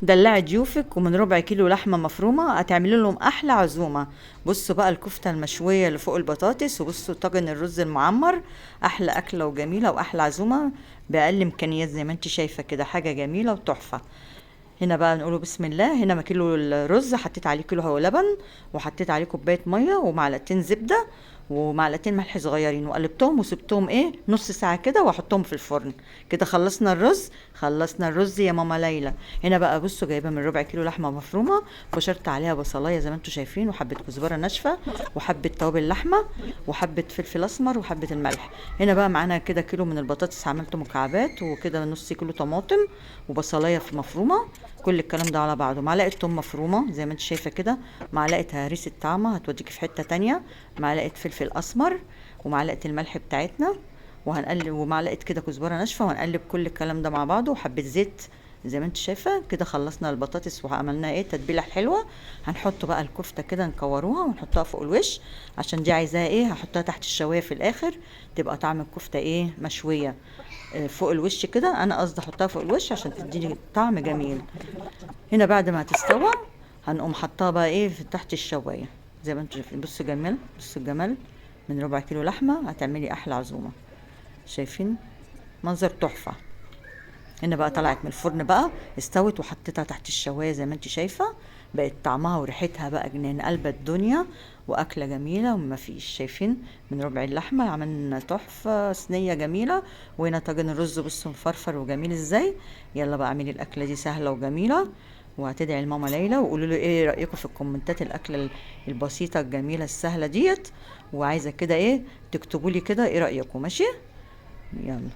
دلعي ضيوفك ومن ربع كيلو لحمه مفرومه هتعملي لهم احلى عزومه. بصوا بقى الكفته المشويه اللي فوق البطاطس، وبصوا طاجن الرز المعمر. احلى اكله وجميله واحلى عزومه باقل امكانيات، زي ما انت شايفه كده حاجه جميله وتحفه. هنا بقى نقوله بسم الله. هنا كيلو الرز حطيت عليه كيلو هو لبن، وحطيت عليه كوبايه ميه ومعلقتين زبده ومعلقتين ملح صغيرين، وقلبتهم وسبتهم ايه نص ساعه كده واحطهم في الفرن. كده خلصنا الرز. خلصنا الرز يا ماما ليلى. هنا بقى بصوا جايبه من ربع كيلو لحمه مفرومه، فشرت عليها بصلايه زي ما انتم شايفين، وحبه كزبره ناشفه، وحبه توابل لحمه، وحبه فلفل اسمر، وحبه الملح. هنا بقى معانا كده كيلو من البطاطس عملته مكعبات، وكده نص كيلو طماطم، وبصلايه في مفرومه. كل الكلام ده على بعضه. معلقه توم مفرومه زي ما انت شايفه كده، معلقه هريسه طعمه هتوديكي في حته تانية، معلقه فلفل اسمر، ومعلقه الملح بتاعتنا، وهنقلب، ومعلقه كده كزبره ناشفه، وهنقلب كل الكلام ده مع بعضه، وحبه زيت. زي ما انت شايفه كده خلصنا البطاطس وعملنا ايه تتبيله حلوه. هنحط بقى الكفته كده نكوروها ونحطها فوق الوش، عشان دي عايزاها ايه هحطها تحت الشوايه في الاخر، تبقى طعم الكفته ايه مشويه. فوق الوش كده، انا قصدي احطها فوق الوش عشان تديني طعم جميل. هنا بعد ما تستوى هنقوم حطها بقى ايه في تحت الشوايه. زي ما انتم شايفين بصوا جمال، بصوا الجمال. من ربع كيلو لحمه هتعملي احلى عزومه. شايفين منظر تحفه. هنا بقى طلعت من الفرن بقى، استوت، وحطيتها تحت الشوايه زي ما انت شايفه. بقت طعمها وريحتها بقى جنان قلب الدنيا، واكله جميله وما فيش. شايفين من ربع اللحمه عملنا تحفه صينيه جميله. وهنا طاجن الرز بصوا مفرفر وجميل ازاي. يلا بقى اعملي الاكله دي سهله وجميله، وهتدعي لماما ليلى وقولوا له ايه رايكم في الكومنتات الاكله البسيطه الجميله السهله ديت. وعايزه كده ايه تكتبوا لي كده ايه رايكم. ماشي. يلا.